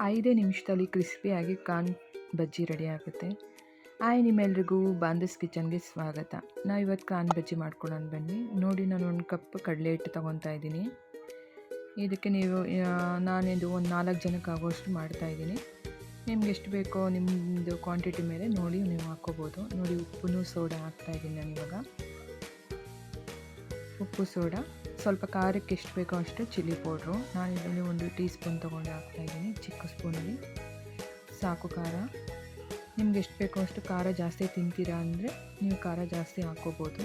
5 ನಿಮಿಷದಲ್ಲಿ ಕ್ರಿಸ್ಪಿಯಾಗಿ ಕಾರ್ನ್ ಬಜ್ಜಿ ರೆಡಿ ಆಗುತ್ತೆ. ಹಾಯ್ ನಿಮ್ಮೆಲ್ರಿಗೂ ಬಾಂಧಸ್ ಕಿಚನ್ಗೆ ಸ್ವಾಗತ. ನಾವು ಇವತ್ತು ಕಾರ್ನ್ ಬಜ್ಜಿ ಮಾಡ್ಕೊಳ್ಳೋಣ ಬನ್ನಿ. ನೋಡಿ ನಾನು 1 ಕಪ್ ಕಡಲೆ ಹಿಟ್ಟು ತೊಗೊತಾ ಇದ್ದೀನಿ. ಇದಕ್ಕೆ ನೀವು ನಾನಿದು ಒಂದು 4 ಜನಕ್ಕೆ ಆಗೋಷ್ಟು ಮಾಡ್ತಾಯಿದ್ದೀನಿ. ನಿಮ್ಗೆ ಎಷ್ಟು ಬೇಕೋ ನಿಮ್ಮದು ಕ್ವಾಂಟಿಟಿ ಮೇಲೆ ನೋಡಿ ನೀವು ಹಾಕ್ಕೋಬೋದು. ನೋಡಿ ಉಪ್ಪು ಸೋಡಾ ಹಾಕ್ತಾಯಿದ್ದೀನಿ ನಾನಿವಾಗ. ಉಪ್ಪು ಸೋಡಾ, ಸ್ವಲ್ಪ ಖಾರಕ್ಕೆ ಎಷ್ಟು ಬೇಕೋ ಅಷ್ಟು ಚಿಲ್ಲಿ ಪೌಡ್ರು. ನಾನು ಇದರಲ್ಲಿ 1 ಟೀ ಸ್ಪೂನ್ ತೊಗೊಂಡು ಹಾಕ್ತಾಯಿದ್ದೀನಿ. ಚಿಕ್ಕ ಸ್ಪೂನಲ್ಲಿ ಸಾಕು ಖಾರ. ನಿಮ್ಗೆ ಎಷ್ಟು ಬೇಕೋ ಅಷ್ಟು ಖಾರ ಜಾಸ್ತಿ ತಿಂತೀರಾ ಅಂದರೆ ನೀವು ಖಾರ ಜಾಸ್ತಿ ಹಾಕ್ಕೋಬೋದು.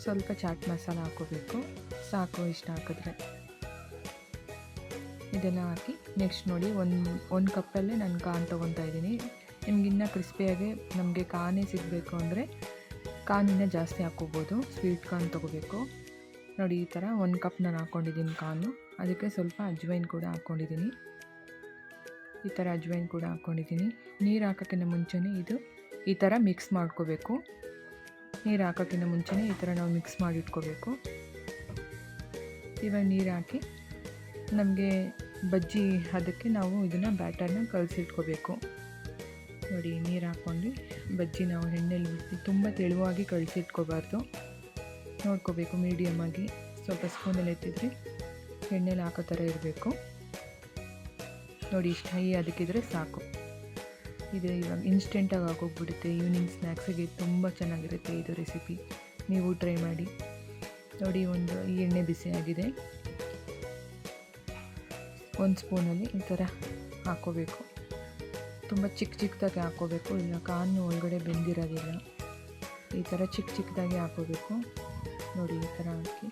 ಸ್ವಲ್ಪ ಚಾಟ್ ಮಸಾಲ ಹಾಕ್ಕೋಬೇಕು, ಸಾಕು ಇಷ್ಟ ಹಾಕಿದ್ರೆ. ಇದೆಲ್ಲ ಹಾಕಿ ನೆಕ್ಸ್ಟ್ ನೋಡಿ ಒಂದು ಕಪ್ಪಲ್ಲೇ ನಾನು ಕಾರ್ನ್ ತೊಗೊತಾ ಇದ್ದೀನಿ. ನಿಮಗಿನ್ನ ಕ್ರಿಸ್ಪಿಯಾಗಿ ನಮಗೆ ಕಾರ್ನೇ ಸಿಗಬೇಕು ಅಂದರೆ ಕಾರ್ನಿನ ಜಾಸ್ತಿ ಹಾಕ್ಕೋಬೋದು. ಸ್ವೀಟ್ ಕಾರ್ನ್ ತೊಗೋಬೇಕು. ನೋಡಿ ಈ ಥರ 1 ಕಪ್ ನಾನು ಹಾಕ್ಕೊಂಡಿದ್ದೀನಿ ಕಾರ್ನು. ಅದಕ್ಕೆ ಸ್ವಲ್ಪ ಅಜ್ವೈನ್ ಕೂಡ ಹಾಕ್ಕೊಂಡಿದ್ದೀನಿ. ಈ ಥರ ಅಜ್ವೈನ್ ಕೂಡ ಹಾಕ್ಕೊಂಡಿದ್ದೀನಿ. ನೀರು ಹಾಕೋಕ್ಕಿಂತ ಮುಂಚೆನೇ ಇದು ಈ ಥರ ಮಿಕ್ಸ್ ಮಾಡ್ಕೋಬೇಕು. ನೀರು ಹಾಕೋಕ್ಕಿಂತ ಮುಂಚೆನೇ ಈ ಥರ ನಾವು ಮಿಕ್ಸ್ ಮಾಡಿ ಇಟ್ಕೋಬೇಕು. ಇವಾಗ ನೀರು ಹಾಕಿ ನಮಗೆ ಬಜ್ಜಿ ಅದಕ್ಕೆ ನಾವು ಇದನ್ನು ಬ್ಯಾಟರ್ನ ಕಲಸಿಟ್ಕೋಬೇಕು. ನೋಡಿ ನೀರು ಹಾಕ್ಕೊಂಡು ಬಜ್ಜಿ ನಾವು ಎಣ್ಣೆಲಿ ಬಿಟ್ಟು ತುಂಬ ತೆಳುವಾಗಿ ಕಳಿಸಿಟ್ಕೋಬಾರ್ದು, ನೋಡ್ಕೋಬೇಕು ಮೀಡಿಯಮಾಗಿ. ಸ್ವಲ್ಪ ಸ್ಪೂನಲ್ಲಿ ಎತ್ತಿದ್ರೆ ಎಣ್ಣೆಲಿ ಹಾಕೋ ಥರ ಇರಬೇಕು. ನೋಡಿ ಇಷ್ಟು ಹೈ ಅದಕ್ಕಿದ್ರೆ ಸಾಕು. ಇದು ಇವಾಗ ಇನ್ಸ್ಟೆಂಟಾಗಿ ಆಗೋಗ್ಬಿಡುತ್ತೆ. ಈವ್ನಿಂಗ್ ಸ್ನ್ಯಾಕ್ಸಿಗೆ ತುಂಬ ಚೆನ್ನಾಗಿರುತ್ತೆ ಇದು ರೆಸಿಪಿ. ನೀವು ಟ್ರೈ ಮಾಡಿ. ನೋಡಿ ಈ ಎಣ್ಣೆ ಬಿಸಿಯಾಗಿದೆ. 1 ಸ್ಪೂನಲ್ಲಿ ಈ ಥರ ಹಾಕ್ಕೋಬೇಕು. ತುಂಬ ಚಿಕ್ಕದಾಗಿ ಹಾಕ್ಕೋಬೇಕು, ಇಲ್ಲ ಕಾರ್ನ್ ಒಳಗಡೆ ಬೆಂದಿರೋದಿಲ್ಲ. ಈ ಥರ ಚಿಕ್ಕದಾಗಿ ಹಾಕ್ಕೋಬೇಕು. ನೋಡಿ ಈ ಥರ ಹಾಕಿ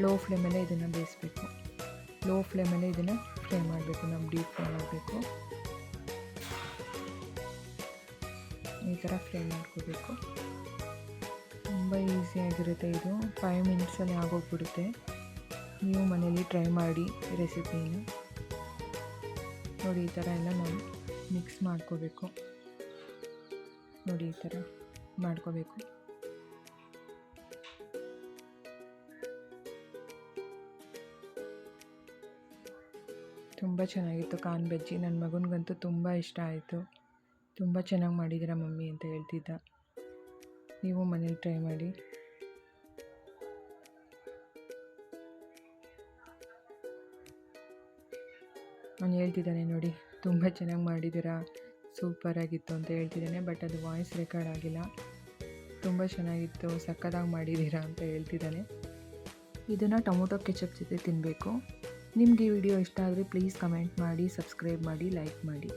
ಲೋ ಫ್ಲೇಮಲ್ಲೇ ಇದನ್ನು ಬೇಯಿಸಬೇಕು. ಲೋ ಫ್ಲೇಮಲ್ಲೇ ಇದನ್ನು ಫ್ರೈ ಮಾಡಬೇಕು. ನಾವು ಡೀಪ್ ಫ್ರೈ ಮಾಡಬೇಕು. ಈ ಥರ ಫ್ರೈ ಮಾಡ್ಕೋಬೇಕು. ತುಂಬ ಈಸಿಯಾಗಿರುತ್ತೆ ಇದು. 5 ಮಿನಿಟ್ಸಲ್ಲಿ ಆಗೋಗ್ಬಿಡುತ್ತೆ. ನೀವು ಮನೇಲಿ ಟ್ರೈ ಮಾಡಿ ರೆಸಿಪಿನ. ನೋಡಿ ಈ ಥರ ಎಲ್ಲ ನಾವು ಮಿಕ್ಸ್ ಮಾಡ್ಕೋಬೇಕು. ನೋಡಿ ಈ ಥರ ಮಾಡ್ಕೋಬೇಕು. ತುಂಬ ಚೆನ್ನಾಗಿತ್ತು ಕಾರ್ನ್ ಬಜ್ಜಿ. ನನ್ನ ಮಗನಿಗಂತೂ ತುಂಬ ಇಷ್ಟ ಆಯಿತು. ತುಂಬ ಚೆನ್ನಾಗಿ ಮಾಡಿದ್ದೀರಾ ಮಮ್ಮಿ ಅಂತ ಹೇಳ್ತಿದ್ದ. ನೀವು ಮನೇಲಿ ಟ್ರೈ ಮಾಡಿ. ಅವನು ಹೇಳ್ತಿದ್ದಾನೆ ನೋಡಿ, ತುಂಬ ಚೆನ್ನಾಗಿ ಮಾಡಿದ್ದೀರಾ, ಸೂಪರಾಗಿತ್ತು ಅಂತ ಹೇಳ್ತಿದ್ದಾನೆ. ಬಟ್ ಅದು ವಾಯ್ಸ್ ರೆಕಾರ್ಡ್ ಆಗಿಲ್ಲ. ತುಂಬ ಚೆನ್ನಾಗಿತ್ತು, ಸಕ್ಕತ್ತಾಗಿ ಮಾಡಿದ್ದೀರಾ ಅಂತ ಹೇಳ್ತಿದ್ದಾನೆ. ಇದನ್ನು ಟೊಮೊಟೊ ಕೆಚಪ್ ಜೊತೆ ತಿನ್ನಬೇಕು. ನಿಮಗೆ ಈ ವಿಡಿಯೋ ಇಷ್ಟ ಆದರೆ ಪ್ಲೀಸ್ ಕಮೆಂಟ್ ಮಾಡಿ, ಸಬ್ಸ್ಕ್ರೈಬ್ ಮಾಡಿ, ಲೈಕ್ ಮಾಡಿ.